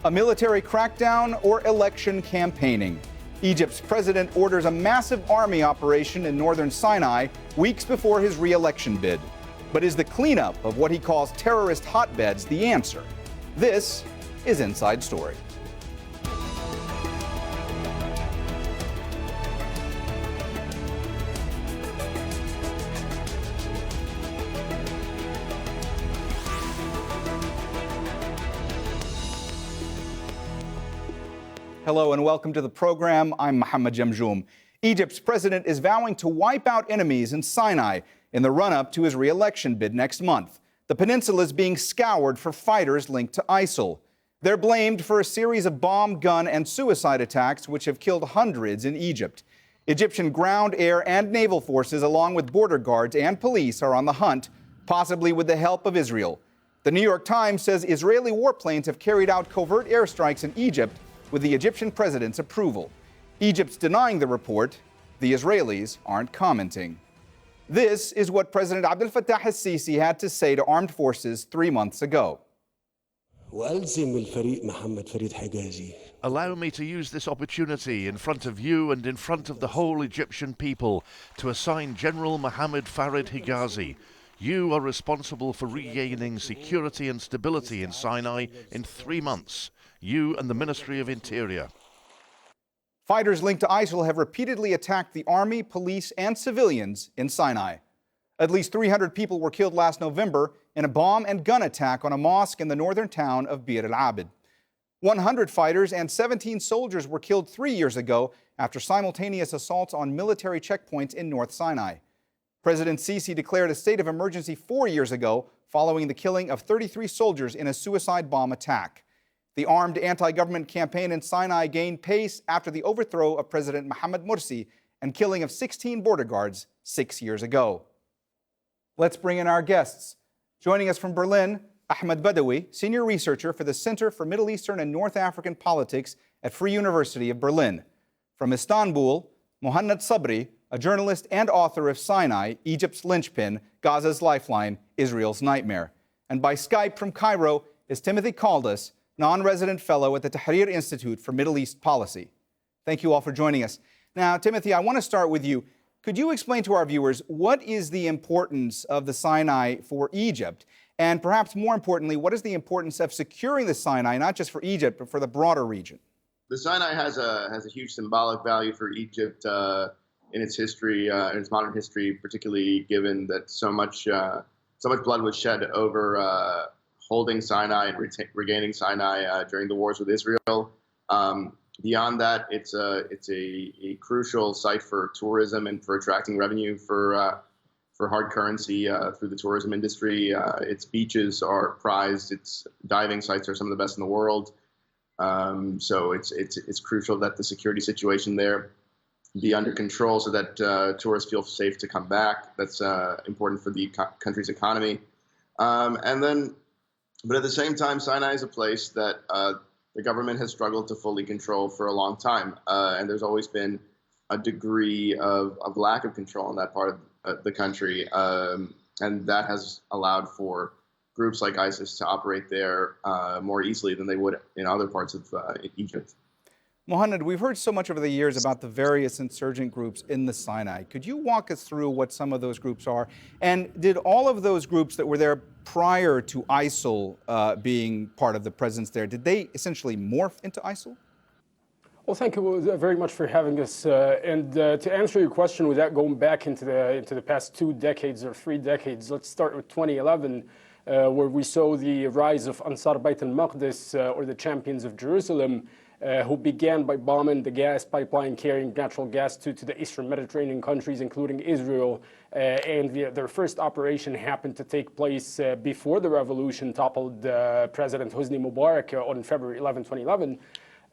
A military crackdown or election campaigning? Egypt's president orders a massive army operation in northern Sinai weeks before his re-election bid. But is the cleanup of what he calls terrorist hotbeds the answer? This is Inside Story. Hello and welcome to the program. I'm Mohamed Jamjoum. Egypt's president is vowing to wipe out enemies in Sinai in the run-up to his re-election bid next month. The peninsula is being scoured for fighters linked to ISIL. They're blamed for a series of bomb, gun, and suicide attacks which have killed hundreds in Egypt. Egyptian ground, air, and naval forces, along with border guards and police, are on the hunt, possibly with the help of Israel. The New York Times says Israeli warplanes have carried out covert airstrikes in Egypt with the Egyptian president's approval. Egypt's denying the report. The Israelis aren't commenting. This is what President Abdel Fattah el-Sisi had to say to armed forces 3 months ago. Allow me to use this opportunity in front of you and in front of the whole Egyptian people to assign General Mohamed Farid Higazi. You are responsible for regaining security and stability in Sinai in 3 months. You and the Ministry of Interior. Fighters linked to ISIL have repeatedly attacked the army, police, and civilians in Sinai. At least 300 people were killed last November in a bomb and gun attack on a mosque in the northern town of Bir al-Abid. 100 fighters and 17 soldiers were killed 3 years ago after simultaneous assaults on military checkpoints in North Sinai. President Sisi declared a state of emergency 4 years ago following the killing of 33 soldiers in a suicide bomb attack. The armed anti-government campaign in Sinai gained pace after the overthrow of President Mohamed and killing of 16 border guards 6 years ago. Let's bring in our guests. Joining us from Berlin, Ahmed Badawi, senior researcher for the Center for Middle Eastern and North African Politics at Free University of Berlin. From Istanbul, Mohamed Sabri, a journalist and author of Sinai, Egypt's linchpin, Gaza's lifeline, Israel's nightmare. And by Skype from Cairo is Timothy Caldas, non-resident fellow at the Tahrir Institute for Middle East Policy. Thank you all for joining us. Now, Timothy, I want to start with you. Could you explain to our viewers what is the importance of the Sinai for Egypt? And perhaps more importantly, what is the importance of securing the Sinai, not just for Egypt, but for the broader region? The Sinai has a huge symbolic value for Egypt in its history, in its modern history, particularly given that so much blood was shed over holding Sinai and regaining Sinai during the wars with Israel. Beyond that, it's a crucial site for tourism and for attracting revenue for hard currency through the tourism industry. Its beaches are prized. Its diving sites are some of the best in the world. So it's crucial that the security situation there be under control so that tourists feel safe to come back. That's important for the country's economy. But at the same time, Sinai is a place that the government has struggled to fully control for a long time. And there's always been a degree of lack of control in that part of the country. And that has allowed for groups like ISIS to operate there more easily than they would in other parts of Egypt. Mohamed, we've heard so much over the years about the various insurgent groups in the Sinai. Could you walk us through what some of those groups are? And did all of those groups that were there prior to ISIL being part of the presence there, did they essentially morph into ISIL? Well, thank you very much for having us. And to answer your question without going back into the past 2 decades or 3 decades, let's start with 2011, where we saw the rise of Ansar Bayt al-Maqdis, or the Champions of Jerusalem, who began by bombing the gas pipeline carrying natural gas to the Eastern Mediterranean countries, including Israel. And their first operation happened to take place before the revolution toppled President Hosni Mubarak on February 11, 2011.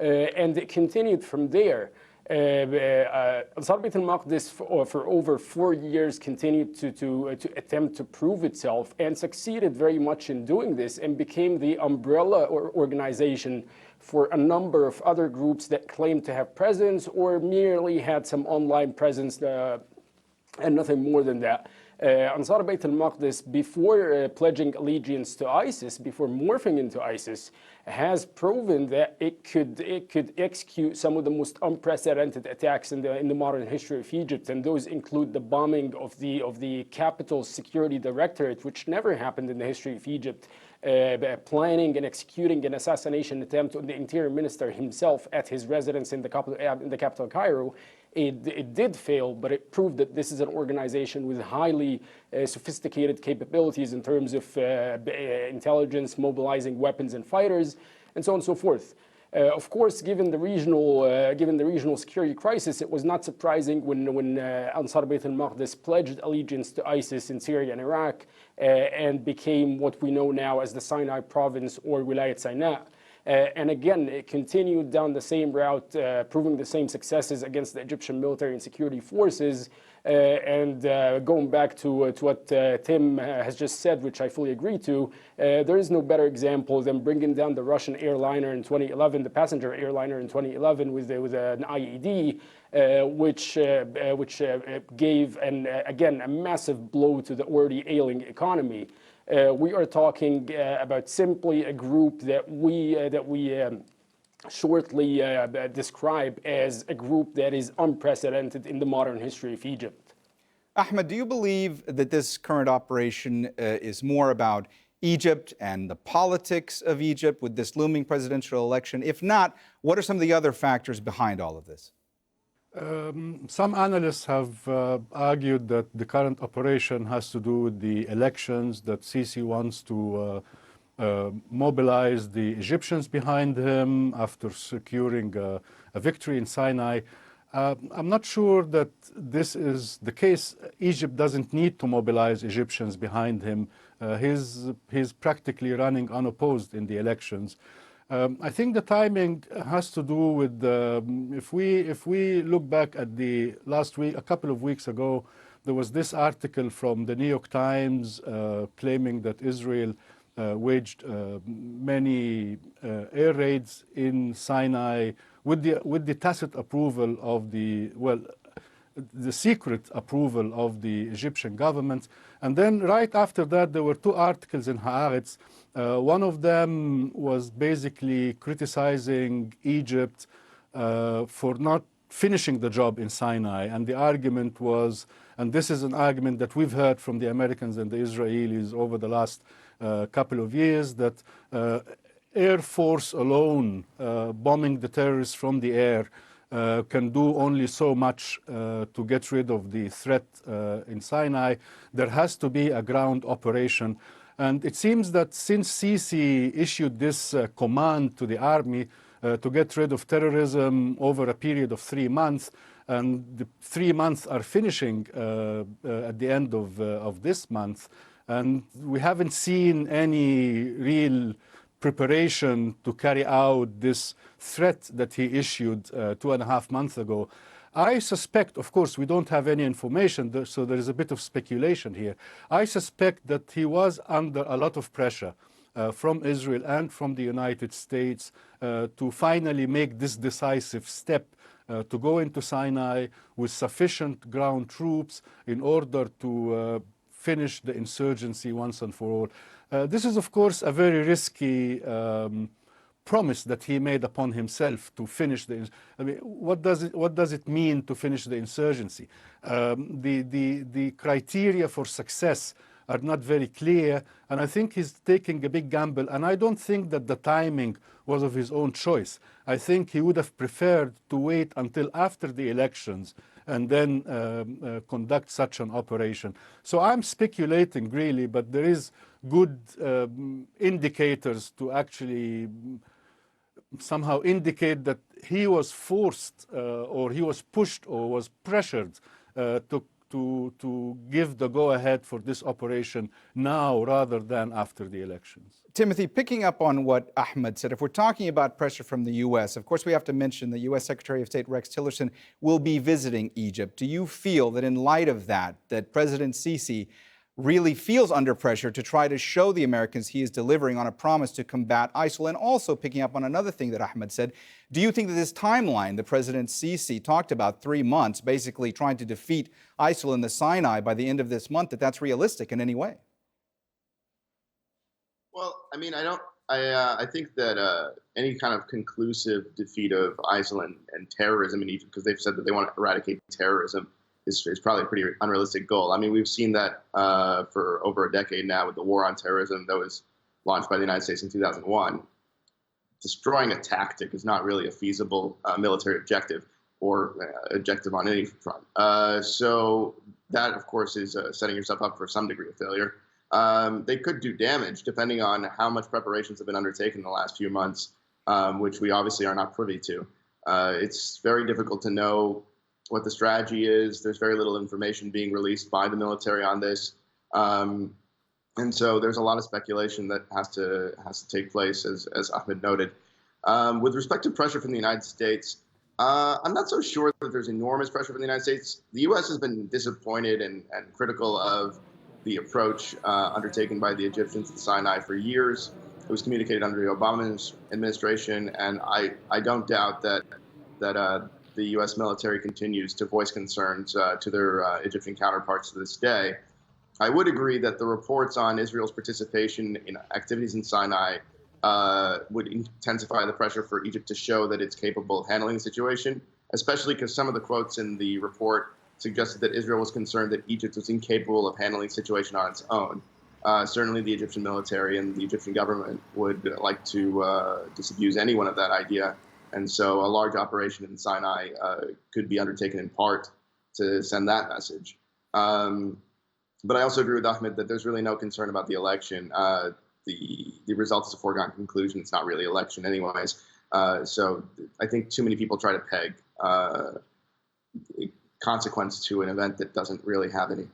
And it continued from there. Ansar Bayt al-Maqdis for over 4 years continued to attempt to prove itself and succeeded very much in doing this and became the umbrella organization for a number of other groups that claimed to have presence or merely had some online presence and nothing more than that. Ansar Bayt al-Maqdis, before pledging allegiance to ISIS, before morphing into ISIS, has proven that it could execute some of the most unprecedented attacks in the modern history of Egypt, and those include the bombing of the capital security directorate, which never happened in the history of Egypt, planning and executing an assassination attempt on the interior minister himself at his residence in the capital Cairo. It did fail, but it proved that this is an organization with highly sophisticated capabilities in terms of intelligence, mobilizing weapons and fighters, and so on and so forth. Of course, given the regional security crisis, it was not surprising when Ansar Bayt al-Maqdis pledged allegiance to ISIS in Syria and Iraq and became what we know now as the Sinai province or Wilayat Sinai. And again, it continued down the same route, proving the same successes against the Egyptian military and security forces. And going back to what Tim has just said, which I fully agree to, there is no better example than bringing down the Russian airliner in 2011, the passenger airliner in 2011 with an IED, which gave, again, a massive blow to the already ailing economy. We are talking about simply a group that we shortly describe as a group that is unprecedented in the modern history of Egypt. Ahmed, do you believe that this current operation is more about Egypt and the politics of Egypt with this looming presidential election? If not, what are some of the other factors behind all of this? Some analysts have argued that the current operation has to do with the elections, that Sisi wants to mobilize the Egyptians behind him after securing a victory in Sinai. I'm not sure that this is the case. Egypt doesn't need to mobilize Egyptians behind him. He's practically running unopposed in the elections. I think the timing has to do with if we look back at the last week, a couple of weeks ago, there was this article from the New York Times claiming that Israel waged many air raids in Sinai with the tacit approval of the secret approval of the Egyptian government. And then right after that, there were two articles in Haaretz. One of them was basically criticizing Egypt for not finishing the job in Sinai. And the argument was, and this is an argument that we've heard from the Americans and the Israelis over the last couple of years, that Air Force alone, bombing the terrorists from the air, can do only so much to get rid of the threat in Sinai. There has to be a ground operation. And it seems that since Sisi issued this command to the army to get rid of terrorism over a period of 3 months, and the 3 months are finishing at the end of this month, and we haven't seen any real preparation to carry out this threat that he issued 2.5 months ago. I suspect, of course, we don't have any information, so there is a bit of speculation here. I suspect that he was under a lot of pressure from Israel and from the United States to finally make this decisive step to go into Sinai with sufficient ground troops in order to finish the insurgency once and for all. This is, of course, a very risky promise that he made upon himself to finish the. I mean, what does it mean to finish the insurgency? The criteria for success are not very clear, and I think he's taking a big gamble. And I don't think that the timing was of his own choice. I think he would have preferred to wait until after the elections and then conduct such an operation. So I'm speculating really, but there is good indicators to actually somehow indicate that he was forced or he was pushed or was pressured to give the go-ahead for this operation now rather than after the elections. Timothy, picking up on what Ahmed said, if we're talking about pressure from the U.S., of course we have to mention the U.S. Secretary of State Rex Tillerson will be visiting Egypt. Do you feel that in light of that, that President Sisi really feels under pressure to try to show the Americans he is delivering on a promise to combat ISIL. And also picking up on another thing that Ahmed said, do you think that this timeline the President Sisi talked about, 3 months, basically trying to defeat ISIL in the Sinai by the end of this month, that that's realistic in any way? Well, I mean, I think that any kind of conclusive defeat of ISIL and terrorism in Egypt, because they've said that they want to eradicate terrorism, is probably a pretty unrealistic goal. I mean, we've seen that for over a decade now with the war on terrorism that was launched by the United States in 2001. Destroying a tactic is not really a feasible military objective or objective on any front. So that, of course, is setting yourself up for some degree of failure. They could do damage depending on how much preparations have been undertaken in the last few months, which we obviously are not privy to. It's very difficult to know what the strategy is. There's very little information being released by the military on this. And so there's a lot of speculation that has to take place, as Ahmed noted. With respect to pressure from the United States, I'm not so sure that there's enormous pressure from the United States. The U.S. has been disappointed and critical of the approach undertaken by the Egyptians in Sinai for years. It was communicated under the Obama administration, and I don't doubt that the U.S. military continues to voice concerns to their Egyptian counterparts to this day. I would agree that the reports on Israel's participation in activities in Sinai would intensify the pressure for Egypt to show that it's capable of handling the situation, especially because some of the quotes in the report suggested that Israel was concerned that Egypt was incapable of handling the situation on its own. Certainly the Egyptian military and the Egyptian government would like to disabuse anyone of that idea. And so a large operation in Sinai could be undertaken in part to send that message. But I also agree with Ahmed that there's really no concern about the election. The results is a foregone conclusion. It's not really election anyways. So I think too many people try to peg consequence to an event that doesn't really have any.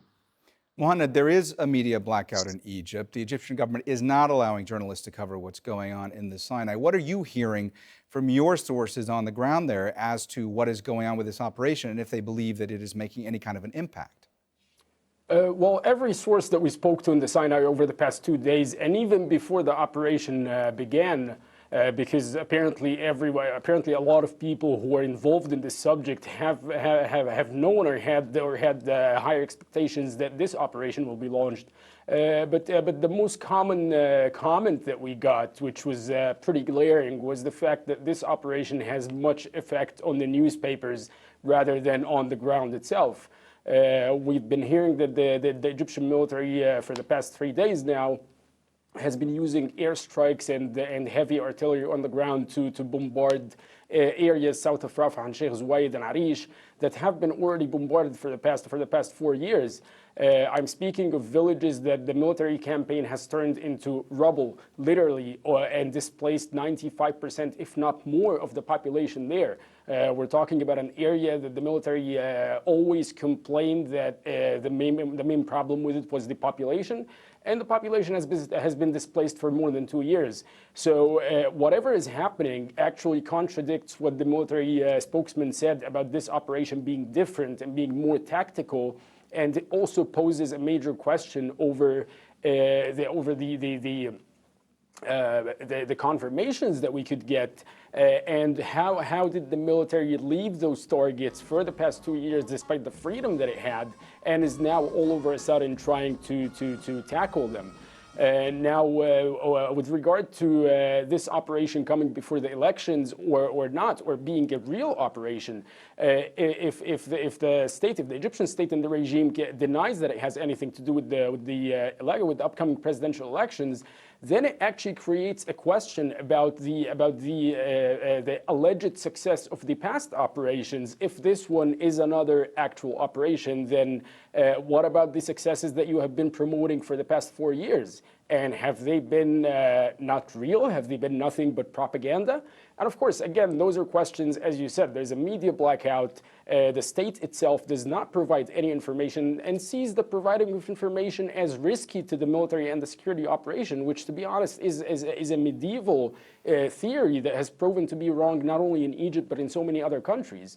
Mohamed, there is a media blackout in Egypt. The Egyptian government is not allowing journalists to cover what's going on in the Sinai. What are you hearing from your sources on the ground there as to what is going on with this operation and if they believe that it is making any kind of an impact? Well, every source that we spoke to in the Sinai over the past 2 days, and even before the operation began, because apparently a lot of people who are involved in this subject have known or had higher expectations that this operation will be launched. But the most common comment that we got, which was pretty glaring, was the fact that this operation has much effect on the newspapers rather than on the ground itself. We've been hearing that the Egyptian military for the past 3 days now has been using airstrikes and heavy artillery on the ground to bombard areas south of Rafah and Sheikh Zayed and Arish that have been already bombarded for the past 4 years. I'm speaking of villages that the military campaign has turned into rubble, literally, and displaced 95%, if not more, of the population there. We're talking about an area that the military always complained that the main problem with it was the population, and the population has been displaced for more than 2 years. So whatever is happening actually contradicts what the military spokesman said about this operation being different and being more tactical, and it also poses a major question over the confirmations that we could get, and how did the military leave those targets for the past 2 years despite the freedom that it had, and is now all over a sudden trying to tackle them. Now, with regard to this operation coming before the elections or not, or being a real operation, if the Egyptian state and the regime denies that it has anything to do with the upcoming presidential elections, then it actually creates a question about the alleged success of the past operations. If this one is another actual operation, then what about the successes that you have been promoting for the past 4 years? And have they been not real? Have they been nothing but propaganda? And of course, again, those are questions, as you said, there's a media blackout. The state itself does not provide any information and sees the providing of information as risky to the military and the security operation, which, to be honest, is a medieval theory that has proven to be wrong not only in Egypt, but in so many other countries.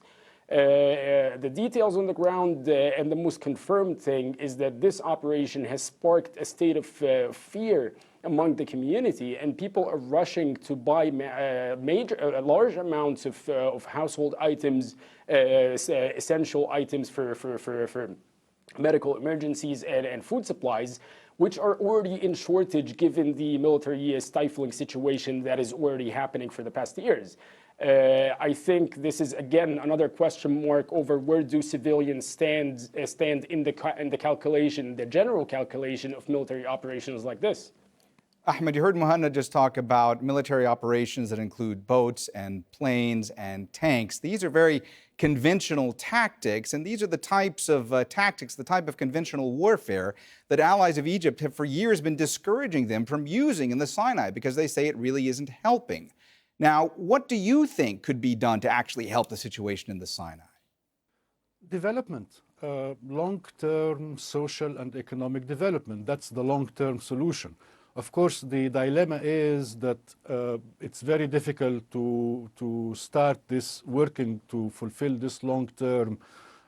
The details on the ground and the most confirmed thing is that this operation has sparked a state of fear among the community, and people are rushing to buy large amounts of household items, essential items for medical emergencies and food supplies, which are already in shortage given the military stifling situation that is already happening for the past years. I think this is, again, another question mark over where do civilians stand in the calculation, the general calculation of military operations like this. Ahmed, you heard Mohamed just talk about military operations that include boats and planes and tanks. These are very conventional tactics, and these are the types of tactics, the type of conventional warfare that allies of Egypt have for years been discouraging them from using in the Sinai because they say it really isn't helping. Now, what do you think could be done to actually help the situation in the Sinai? Development, long-term social and economic development. That's the long-term solution. Of course, the dilemma is that it's very difficult to start this working to fulfill this long-term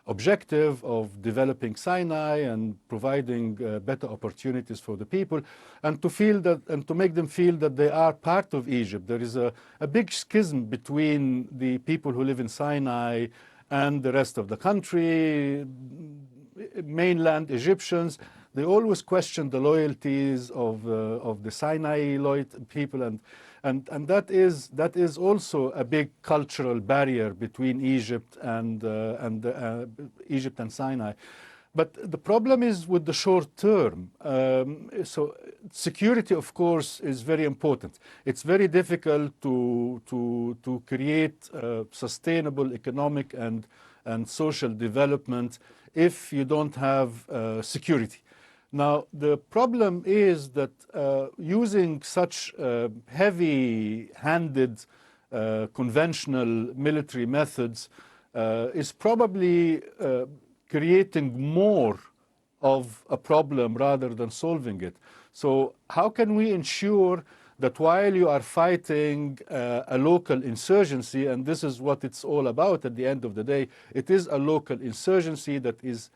objective of developing Sinai and providing better opportunities for the people, and to feel that, and to make them feel that they are part of Egypt. There is a big schism between the people who live in Sinai and the rest of the country. Mainland Egyptians, they always question the loyalties of the Sinai people, and that is also a big cultural barrier between Egypt and Sinai. But the problem is with the short term. So security, of course, is very important. It's very difficult to create sustainable economic and social development if you don't have security. Now, the problem is that using such heavy-handed conventional military methods is probably creating more of a problem rather than solving it. So how can we ensure that while you are fighting a local insurgency, and this is what it's all about at the end of the day, it is a local insurgency that is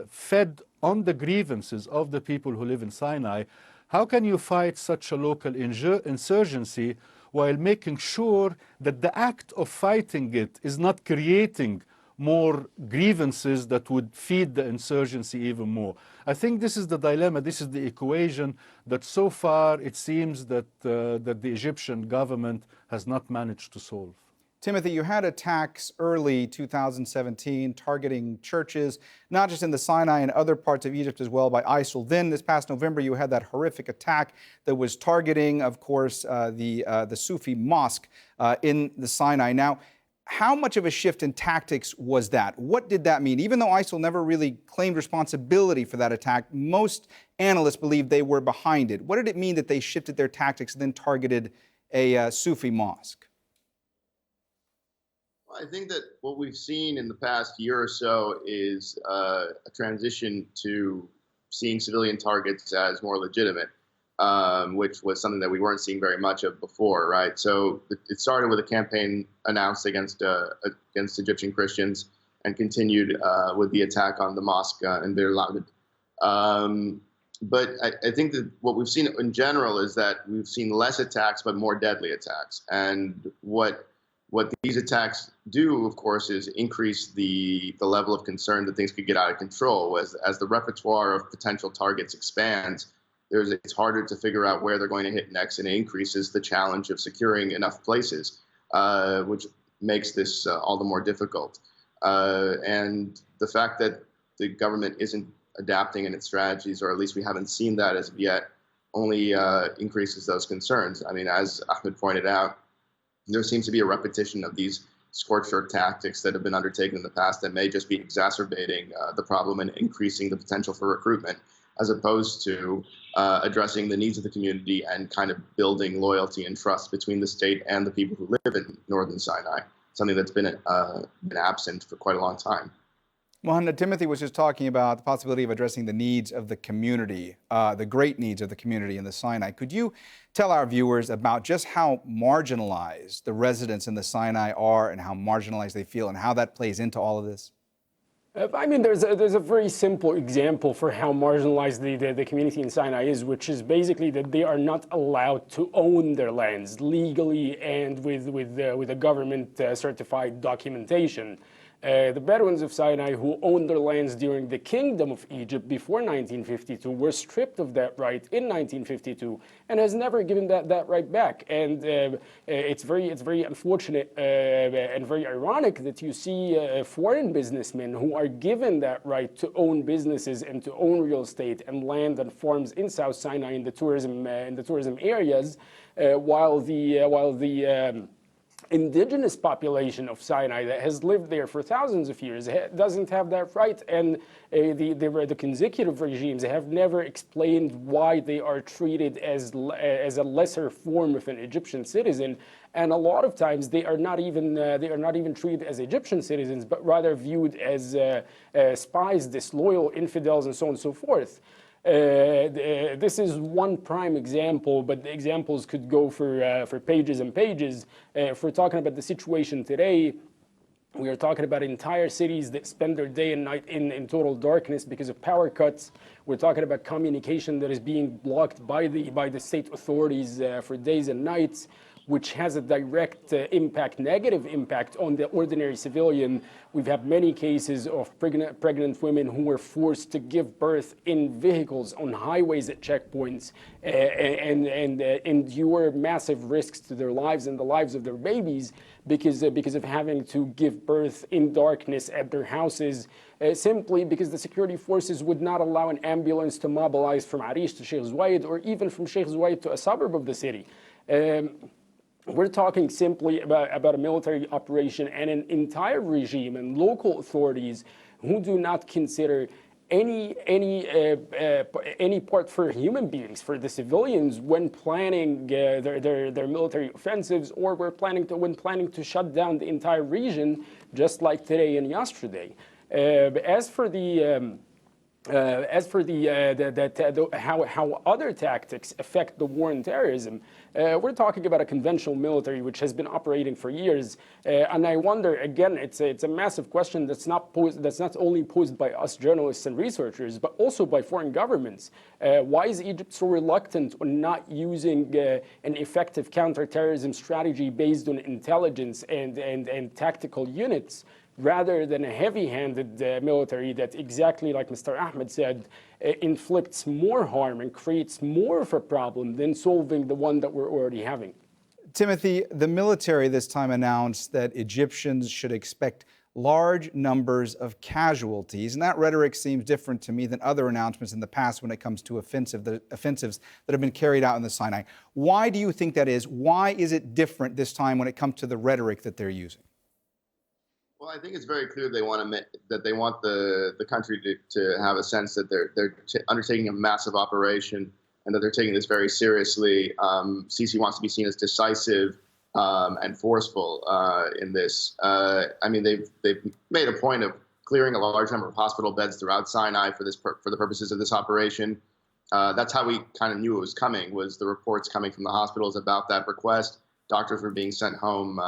fed on the grievances of the people who live in Sinai, how can you fight such a local insurgency while making sure that the act of fighting it is not creating more grievances that would feed the insurgency even more? I think this is the dilemma, this is the equation that so far it seems that the Egyptian government has not managed to solve. Timothy, you had attacks early 2017 targeting churches, not just in the Sinai and other parts of Egypt as well, by ISIL. Then this past November, you had that horrific attack that was targeting, of course, the Sufi mosque in the Sinai. Now, how much of a shift in tactics was that? What did that mean? Even though ISIL never really claimed responsibility for that attack, most analysts believe they were behind it. What did it mean that they shifted their tactics and then targeted a Sufi mosque? I think that what we've seen in the past year or so is a transition to seeing civilian targets as more legitimate, which was something that we weren't seeing very much of before, right? So it started with a campaign announced against Egyptian Christians and continued with the attack on the mosque in Bir Labid. But I think that what we've seen in general is that we've seen less attacks but more deadly attacks. And what these attacks do, of course, is increase the level of concern that things could get out of control. As the repertoire of potential targets expands, it's harder to figure out where they're going to hit next, and it increases the challenge of securing enough places, which makes this all the more difficult. And the fact that the government isn't adapting in its strategies, or at least we haven't seen that as of yet, only increases those concerns. I mean, as Ahmed pointed out, there seems to be a repetition of these scorched earth tactics that have been undertaken in the past that may just be exacerbating the problem and increasing the potential for recruitment, as opposed to addressing the needs of the community and kind of building loyalty and trust between the state and the people who live in northern Sinai, something that's been absent for quite a long time. Mohamed, Timothy was just talking about the possibility of addressing the needs of the community, the great needs of the community in the Sinai. Could you tell our viewers about just how marginalized the residents in the Sinai are and how marginalized they feel and how that plays into all of this? I mean, there's a very simple example for how marginalized the community in Sinai is, which is basically that they are not allowed to own their lands legally and with a government certified documentation. The Bedouins of Sinai who owned their lands during the Kingdom of Egypt before 1952 were stripped of that right in 1952 and has never given that right back. And it's very unfortunate and very ironic that you see foreign businessmen who are given that right to own businesses and to own real estate and land and farms in South Sinai in the tourism areas, while the indigenous population of Sinai that has lived there for thousands of years doesn't have that right, and the consecutive regimes have never explained why they are treated as a lesser form of an Egyptian citizen, and a lot of times they are not even treated as Egyptian citizens, but rather viewed as spies, disloyal infidels, and so on and so forth. This is one prime example, but the examples could go for pages and pages. If we're talking about the situation today, we are talking about entire cities that spend their day and night in total darkness because of power cuts. We're talking about communication that is being blocked by the state authorities for days and nights, which has a direct negative impact on the ordinary civilian. We've had many cases of pregnant women who were forced to give birth in vehicles on highways at checkpoints and endure massive risks to their lives and the lives of their babies because of having to give birth in darkness at their houses, simply because the security forces would not allow an ambulance to mobilize from Arish to Sheikh Zayed or even from Sheikh Zayed to a suburb of the city. We're talking simply about a military operation and an entire regime and local authorities who do not consider any part for human beings, for the civilians, when planning their military offensives, or when planning to shut down the entire region, just like today and yesterday. As for how other tactics affect the war on terrorism, we're talking about a conventional military which has been operating for years, and I wonder again, it's a massive question that's not only posed by us journalists and researchers, but also by foreign governments. Why is Egypt so reluctant on not using an effective counterterrorism strategy based on intelligence and tactical units, rather than a heavy-handed military that, exactly like Mr. Ahmed said, inflicts more harm and creates more of a problem than solving the one that we're already having? Timothy, the military this time announced that Egyptians should expect large numbers of casualties, and that rhetoric seems different to me than other announcements in the past when it comes to offensives that have been carried out in the Sinai. Why do you think that is? Why is it different this time when it comes to the rhetoric that they're using? Well, I think it's very clear they want the country to have a sense that they're undertaking a massive operation and that they're taking this very seriously. Sisi wants to be seen as decisive and forceful in this. I mean, they've made a point of clearing a large number of hospital beds throughout Sinai for the purposes of this operation. That's how we kind of knew it was coming, was the reports coming from the hospitals about that request. Doctors were being sent home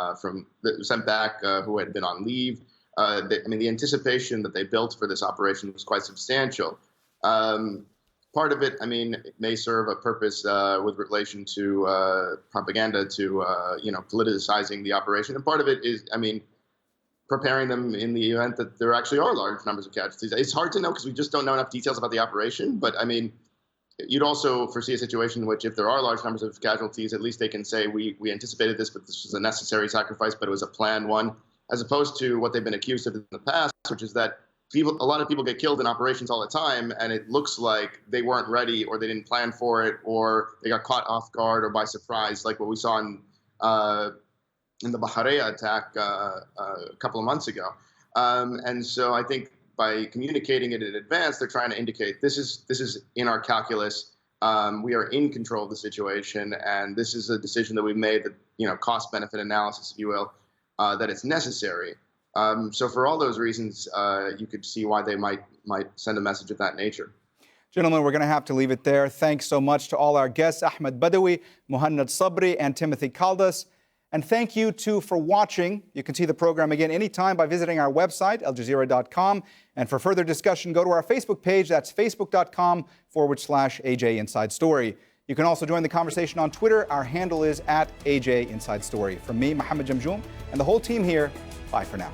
sent back who had been on leave. The anticipation that they built for this operation was quite substantial. Part of it, it may serve a purpose with relation to propaganda, to politicizing the operation, and part of it is, preparing them in the event that there actually are large numbers of casualties. It's hard to know because we just don't know enough details about the operation, but you'd also foresee a situation in which, if there are large numbers of casualties, at least they can say, we anticipated this, but this was a necessary sacrifice, but it was a planned one, as opposed to what they've been accused of in the past, which is that a lot of people get killed in operations all the time, and it looks like they weren't ready, or they didn't plan for it, or they got caught off guard or by surprise, like what we saw in the Bahariya attack a couple of months ago. And so I think, by communicating it in advance, they're trying to indicate this is in our calculus. We are in control of the situation, and this is a decision that we've made, that cost-benefit analysis, if you will, that it's necessary. So for all those reasons, you could see why they might send a message of that nature. Gentlemen, we're going to have to leave it there. Thanks so much to all our guests, Ahmed Badawi, Mohamed Sabri, and Timothy Caldas. And thank you, too, for watching. You can see the program again anytime by visiting our website, aljazeera.com. And for further discussion, go to our Facebook page. That's facebook.com/AJ Inside Story. You can also join the conversation on Twitter. Our handle is @AJ Inside Story. From me, Mohamed Jamjoum, and the whole team here, bye for now.